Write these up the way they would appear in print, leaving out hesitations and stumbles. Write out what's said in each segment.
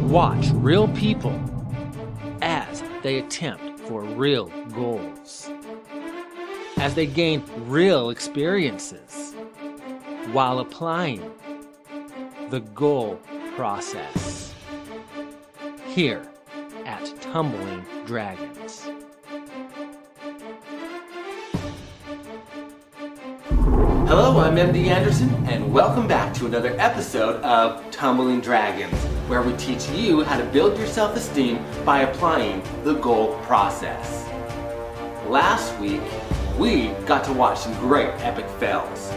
Watch real people as they attempt for real goals, as they gain real experiences while applying the goal process here at Tumbling Dragons. Hello, I'm MD Anderson, and welcome back to another episode of Tumbling Dragons, where we teach you how to build your self-esteem by applying the goal process. Last week, we got to watch some great epic fails.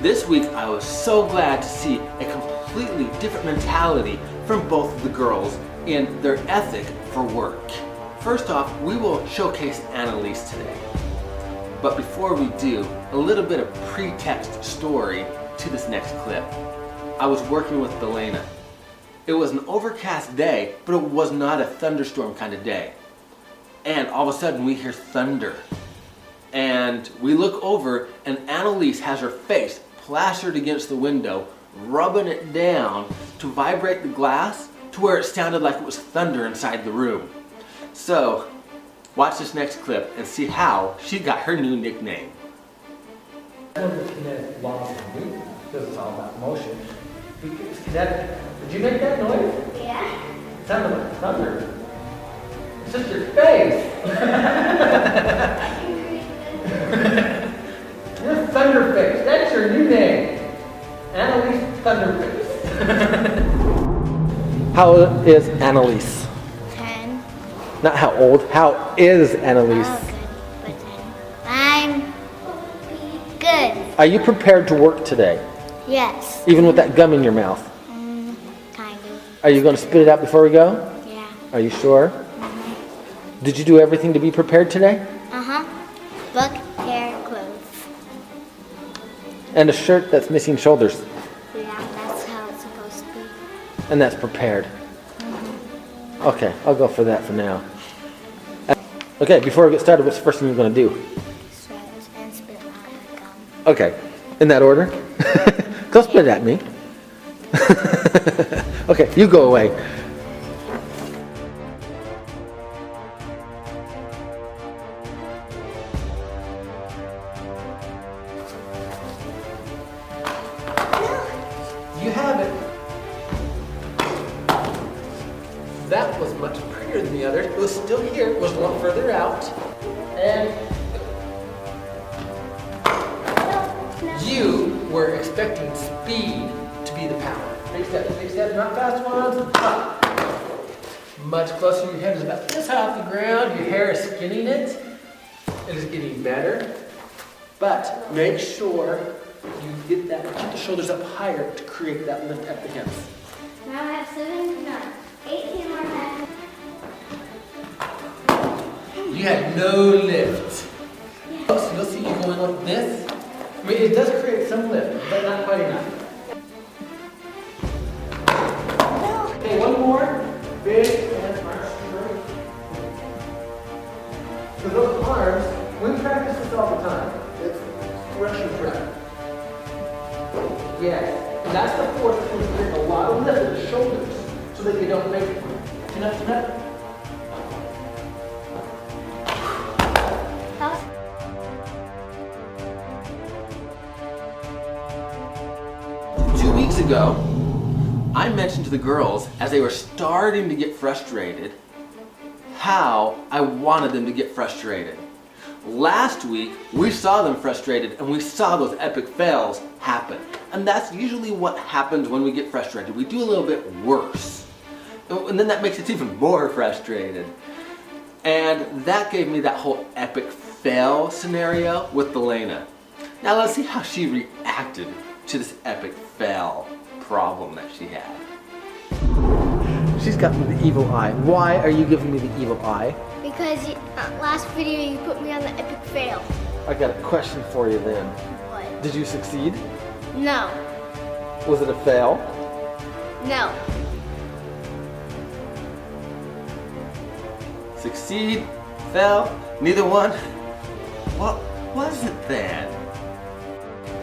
This week, I was so glad to see a completely different mentality from both of the girls in their ethic for work. First off, we will showcase Annelies today. But before we do, a little bit of pretext story to this next clip. I was working with Delana. It was an overcast day, but it was not a thunderstorm kind of day. And all of a sudden we hear thunder. And we look over and Annelies has her face plastered against the window, rubbing it down to vibrate the glass to where it sounded like it was thunder inside the room. So, watch this next clip and see how she got her new nickname. It's kinetic laws of movement, because it's all about motion. It's kinetic. Did you make that noise? Yeah. It sounded like thunder. It's just your face. You're Thunderface. That's your new name. Annelies Thunderface. How old is Annelies? 10. Not how old, how is Annelies? Oh, good. But 10. I'm good. Are you prepared to work today? Yes. Even with that gum in your mouth? Kind of. Are you going to spit it out before we go? Yeah. Are you sure? Did you do everything to be prepared today? Uh-huh. Book, hair, clothes. And a shirt that's missing shoulders. Yeah, that's how it's supposed to be. And that's prepared. Okay, I'll go for that for now. Okay, before we get started, what's the first thing you're going to do? Stretch and spit out the gum. Okay, in that order? Don't spit at me. Okay, you go away. You have it. That was much prettier than the others. It was still here. It was a lot further out. And you were expecting speed to be the power. Big step, not fast ones. Up. Much closer. Your head is about this high off the ground. Your hair is skinning it. It is getting better. But make sure you get the shoulders up higher to create that lift at the hips. Now I have 7, 9, 18 more times. You had no lift. So you'll see you going like this. I mean, it does create some lift, but not quite enough. Okay, one more. Big and arms straight. For those arms, we practice this all the time. It's Russian prep. Yes, and that's the force that's going to create a lot of lift in the shoulders so that you don't make it. Chin up, chin up. 2 weeks ago, I mentioned to the girls as they were starting to get frustrated how I wanted them to get frustrated. Last week, we saw them frustrated and we saw those epic fails happen. And that's usually what happens when we get frustrated. We do a little bit worse. And then that makes us even more frustrated. And that gave me that whole epic fail scenario with Delana. Now let's see how she reacted to this epic fail problem that she had. She's got me the evil eye. Why are you giving me the evil eye? Because last video you put me on the epic fail. I got a question for you then. What? Did you succeed? No. Was it a fail? No. Succeed? Fail? Neither one? What was it then?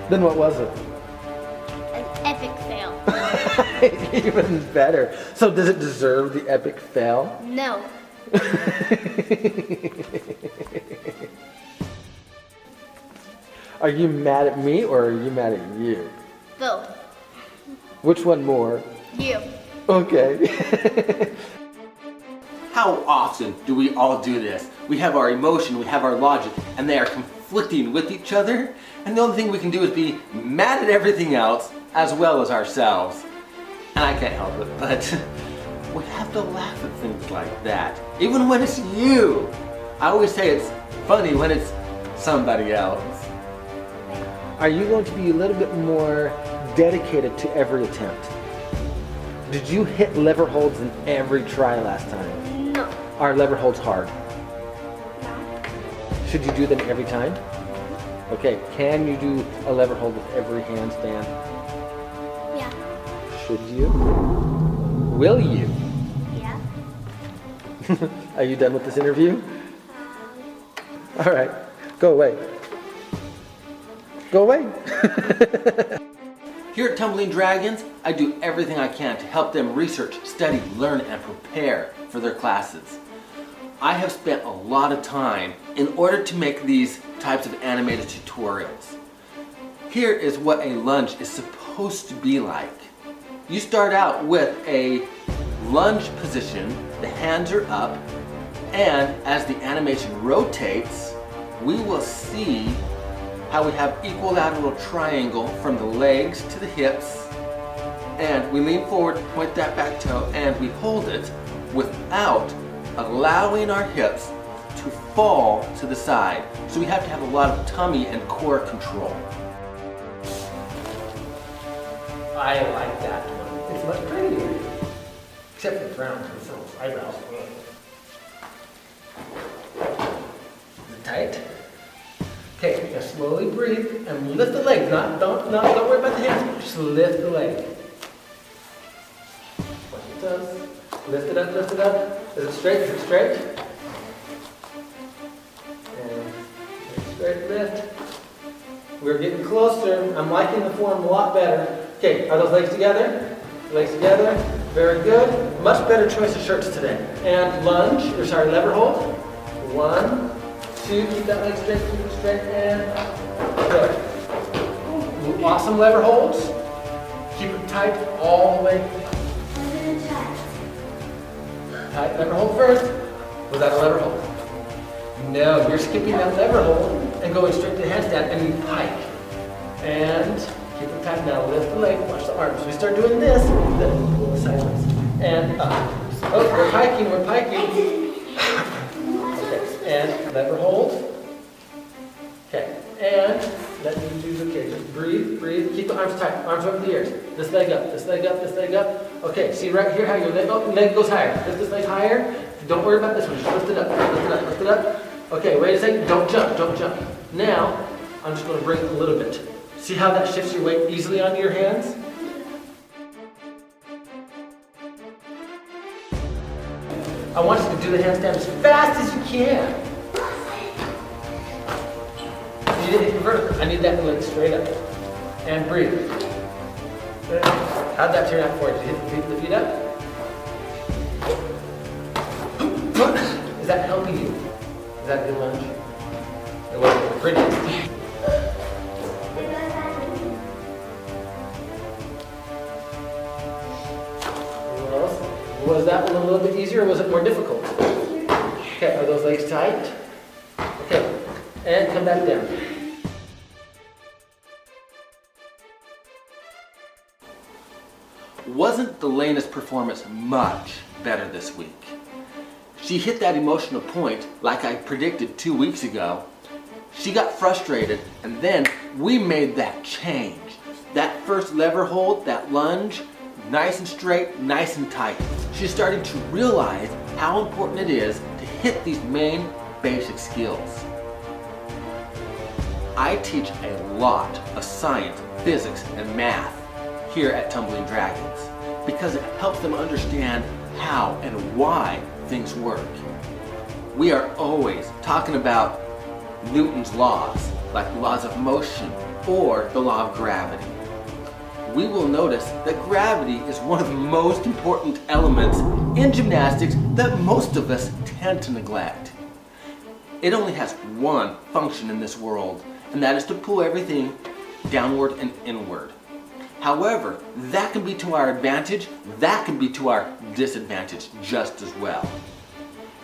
Then what was it? An epic fail. Even better. So does it deserve the epic fail? No. Are you mad at me or are you mad at you? Both. Which one more? You. Okay. How often do we all do this? We have our emotion, we have our logic, and they are conflicting with each other, and the only thing we can do is be mad at everything else as well as ourselves. And I can't help it, but we have to laugh at things like that, even when it's you. I always say it's funny when it's somebody else. Are you going to be a little bit more dedicated to every attempt? Did you hit lever holds in every try last time? No. Are lever holds hard? No. Should you do them every time? Okay, can you do a lever hold with every handstand? Yeah. Should you? Will you? Yeah. Are you done with this interview? All right, go away. Go away. Here at Tumbling Dragons, I do everything I can to help them research, study, learn, and prepare for their classes. I have spent a lot of time in order to make these types of animated tutorials. Here is what a lunge is supposed to be like. You start out with a lunge position, the hands are up, and as the animation rotates, we will see how we have equilateral triangle from the legs to the hips, and we lean forward, point that back toe, and we hold it without allowing our hips to fall to the side. So we have to have a lot of tummy and core control. I like that one. It's much prettier. Except for the brown eyebrows. Is it tight? Okay, now slowly breathe and lift the leg. Don't worry about the hands. Just lift the leg. Watch it does. Lift it up, lift it up. Is it straight? Is it straight? And straight lift. We're getting closer. I'm liking the form a lot better. Okay, are those legs together? Legs together. Very good. Much better choice of shirts today. And lunge, or sorry, lever hold. 1, 2, keep that leg straight, keep it straight, and good. Awesome lever holds. Keep it tight all the way. Tight lever hold first. Was that a lever hold? No, you're skipping that lever hold and going straight to the handstand and you pike. And keep it tight now. Lift the leg, watch the arms. We start doing this, then sideways. And up. Oh, we're piking, we're piking. And lever hold. Okay, and let me do the okay. Just breathe, breathe. Keep the arms tight. Arms over the ears. This leg up, this leg up, this leg up. Okay, see right here how your leg goes higher. Lift this leg higher. Don't worry about this one. Just lift it up, lift it up, lift it up. Okay, wait a second. Don't jump, don't jump. Now, I'm just going to bring it a little bit. See how that shifts your weight easily onto your hands? I want you to do the handstand as fast as you can. You didn't hit the vertical. I need that leg straight up. And breathe. How'd that turn out for you? Did you hit the feet up? Is that helping you? Is that a good lunge? It wasn't pretty. Was that one a little bit easier or was it more difficult? Okay, are those legs tight? Okay, and come back down. Wasn't Delana's performance much better this week? She hit that emotional point like I predicted 2 weeks ago. She got frustrated and then we made that change. That first lever hold, that lunge, nice and straight, nice and tight. She's starting to realize how important it is to hit these main basic skills. I teach a lot of science, physics, and math here at Tumbling Dragons because it helps them understand how and why things work. We are always talking about Newton's laws, like the laws of motion or the law of gravity. we will notice that gravity is one of the most important elements in gymnastics that most of us tend to neglect. It only has one function in this world, and that is to pull everything downward and inward. However, that can be to our advantage, that can be to our disadvantage just as well.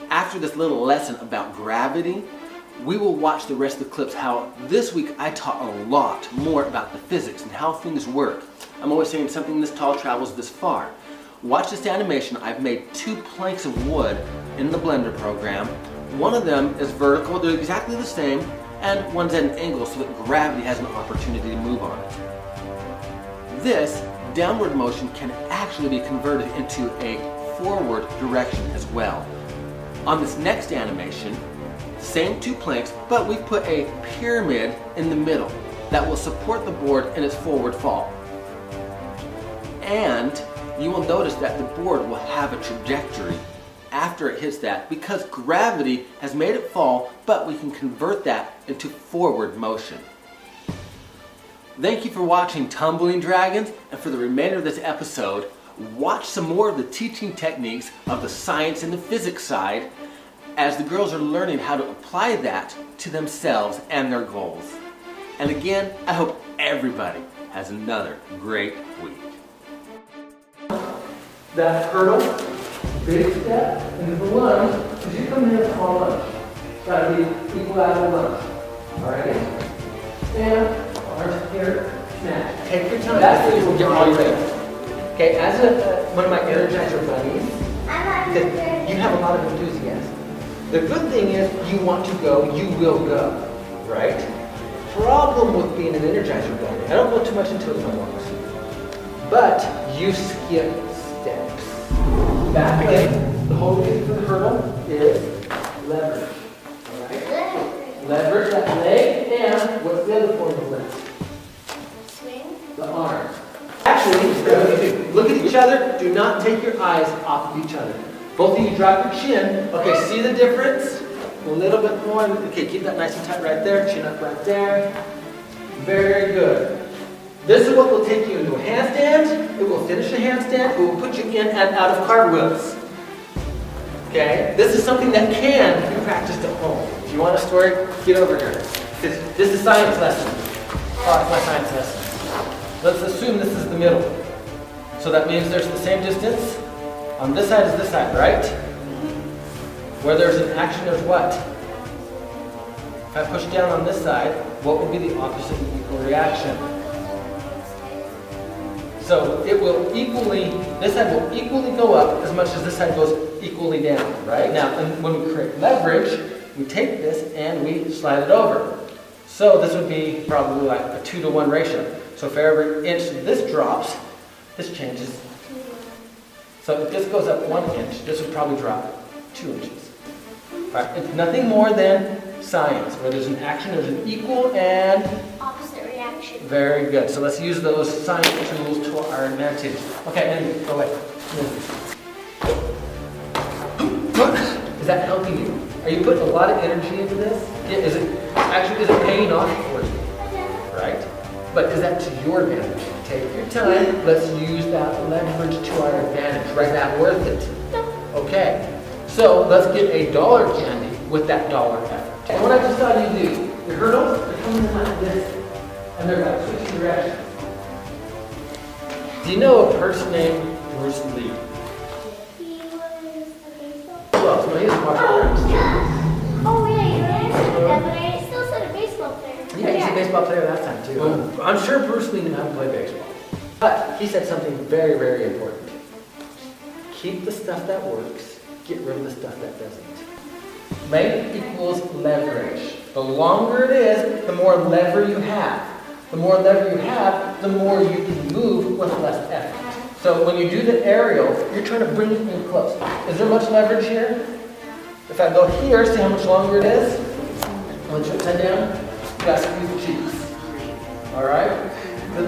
After this little lesson about gravity, we will watch the rest of the clips how this week I taught a lot more about the physics and how things work. I'm always saying something this tall travels this far. Watch this animation. I've made 2 planks of wood in the Blender program. One of them is vertical, they're exactly the same, and one's at an angle so that gravity has an opportunity to move on it. This downward motion can actually be converted into a forward direction as well. On this next animation, same 2 planks, but we've put a pyramid in the middle that will support the board in its forward fall. And you will notice that the board will have a trajectory after it hits that because gravity has made it fall, but we can convert that into forward motion. Thank you for watching Tumbling Dragons, and for the remainder of this episode, watch some more of the teaching techniques of the science and the physics side as the girls are learning how to apply that to themselves and their goals. And again, I hope everybody has another great week. That hurdle, big step, and the lunge, because you come in a small lunge. Gotta be equal out of the lunge. Alright? And arms here, smash. Take your time. That's where you will get all your weight. Okay, as one of my Energizer buddies, because you have a lot of enthusiasm. The good thing is, you want to go, you will go, right? Problem with being an Energizer bunny, I don't go too much into it if I'm honest, but you skip steps. Back leg, the whole reason for the hurdle is leverage, all right? Leverage that leg, and what's the other form of lift? Swing. The arms. Actually, look at each other, do not take your eyes off of each other. Both of you drop your chin. Okay, see the difference? A little bit more. Okay, keep that nice and tight right there. Chin up right there. Very good. This is what will take you into a handstand. It will finish a handstand. It will put you in and out of cartwheels. Okay? This is something that can be practiced at home. If you want a story, get over here. This is science lesson. Oh, it's my science lesson. Let's assume this is the middle. So that means there's the same distance. On this side is this side, right? Where there's an action, there's what? If I push down on this side, what would be the opposite of equal reaction? So it will equally, this side will equally go up as much as this side goes equally down, right? Now, when we create leverage, we take this and we slide it over. So this would be probably like a 2-to-1 ratio. So for every inch this drops, this changes. So if this goes up 1 inch, this would probably drop 2 inches. All right, it's nothing more than science. Where there's an action, there's an equal and Opposite reaction. very good. So let's use those science tools to our advantage. Okay, and go away. Is that helping you? Are you putting a lot of energy into this? Is it paying off for you? Right? But is that to your advantage? Take your time. Let's use that leverage to our advantage. Right? Is that worth it? Okay. So let's get a dollar candy with that dollar effort. And what I just saw you do, your hurdles are coming in like this, and they're like switching directions. Do you know a person named Bruce Lee? He was a baseball. Well, so he's a martial artist. Oh yeah, you answered that, but I still said a baseball player. Yeah, he's a baseball player last time too. Well, I'm sure Bruce Lee knew how to play baseball. But he said something very, very important. Keep the stuff that works, get rid of the stuff that doesn't. Length equals leverage. The longer it is, the more lever you have. The more lever you have, the more you can move with less effort. So when you do the aerial, you're trying to bring it in close. Is there much leverage here? If I go here, see how much longer it is? Once you upside down, you gotta squeeze the cheeks. Alright?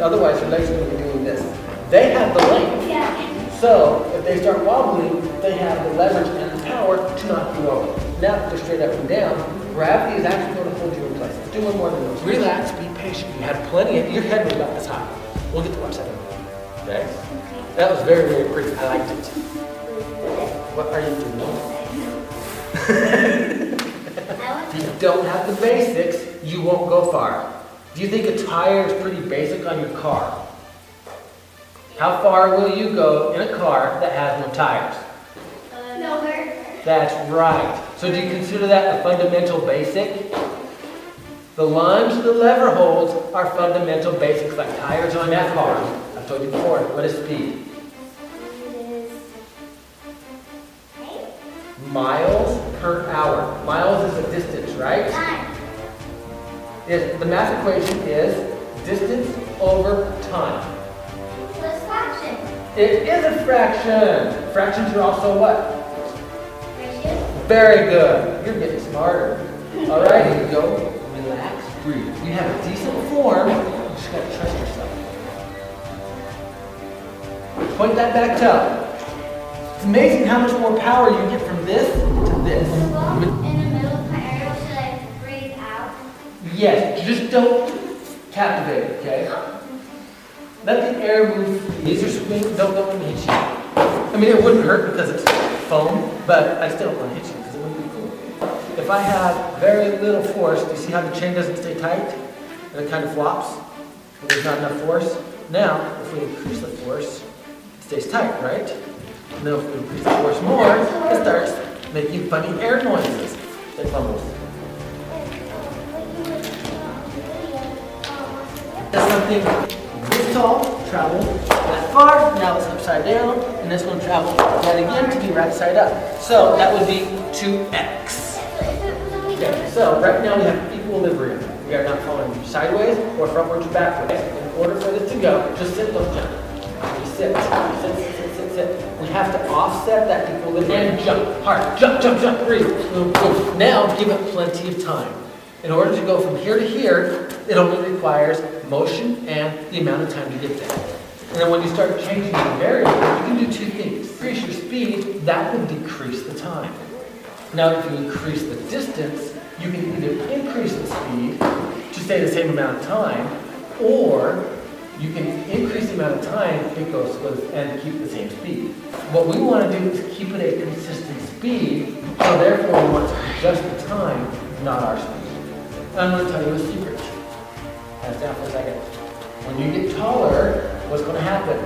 Otherwise your legs are going to be doing this. They have the length. So if they start wobbling, they have the leverage and the power to knock you over. Now if they're straight up and down, gravity is actually going to hold you in place. Do one more than those. Relax, be patient. You had plenty of, your head was about this high. We'll get to watch that in a minute. Okay? That was very, very pretty. I liked it. What are you doing? If you don't have the basics, you won't go far. Do you think a tire is pretty basic on your car? How far will you go in a car that has no tires? Nowhere. That's right. So do you consider that a fundamental basic? The lunge, the lever holds are fundamental basics like tires on that car. I've told you before, what is speed? Miles per hour. Miles is a distance, right? 9. The math equation is distance over time. What's fraction? It is a fraction. Fractions are also what? Ratio? Very good. You're getting smarter. All right, here you go. Relax, breathe. You have a decent form. You just got to trust yourself. Point that back up. It's amazing how much more power you get from this to this. Well, in the middle of my area, should I breathe out? Yes, just don't captivate it, okay? Let the air move. These are swing. Don't let them hit you. I mean, it wouldn't hurt because it's foam, but I still don't want to hit you because it wouldn't be cool. If I have very little force, do you see how the chain doesn't stay tight? And it kind of flops? When there's not enough force? Now, if we increase the force, it stays tight, right? And then if we increase the force more, it starts making funny air noises. Like bubbles. That's something this tall, travel that far, now it's upside down, and this one travel that again to be right side up. So that would be 2x. Okay, so right now we have equilibrium. We are not falling sideways or frontwards or backwards. In order for this to go, just sit, don't jump. We sit, sit, sit, sit, sit. We have to offset that equilibrium and jump hard. Jump, jump, jump, breathe. Boom, boom. Now give it plenty of time. In order to go from here to here, it only requires motion and the amount of time to get there. And then when you start changing the variable, you can do two things. Increase your speed, that would decrease the time. Now if you increase the distance, you can either increase the speed to stay the same amount of time, or you can increase the amount of time it goes with and keep the same speed. What we want to do is keep it a consistent speed, so therefore we want to adjust the time, not our speed. I'm going to tell you a secret. Hands down for a second. When you get taller, what's going to happen?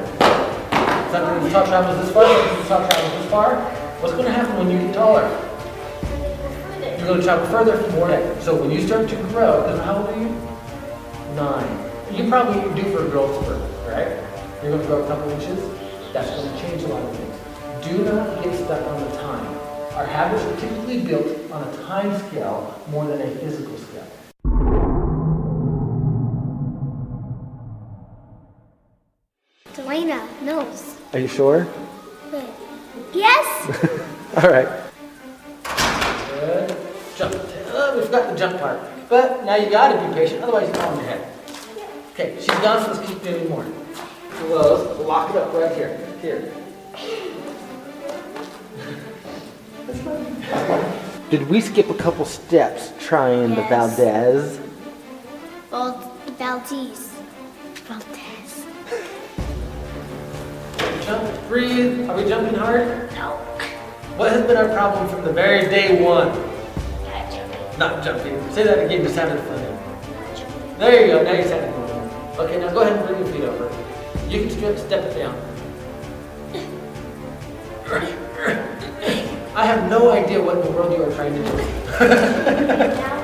Something the top travels this far, the top travels this far. What's going to happen when you get taller? You're going to travel further for more. So when you start to grow, because how old are you? 9. You probably do for a growth spurt, right? You're going to grow a couple inches. That's going to change a lot of things. Do not get stuck on the time. Our habits are typically built on a time scale more than a physical scale. Delana knows. Are you sure? Wait. Yes? All right. Good. Jump. We forgot the jump part. But now you got to be patient, otherwise you fall on your head. Okay, she's done, so let's keep doing more. Close. Lock it up right here. Here. Did we skip a couple steps trying the Yes. Valdez? Valdez. Jump, breathe. Are we jumping hard? No. What has been our problem from the very day one? Not jumping. Not jumping. Say that again, you sounded funny. Not jumping. There you go, now you sounded funny. Okay, now go ahead and bring your feet over. You can step it down. I have no idea what in the world you are trying to do. Now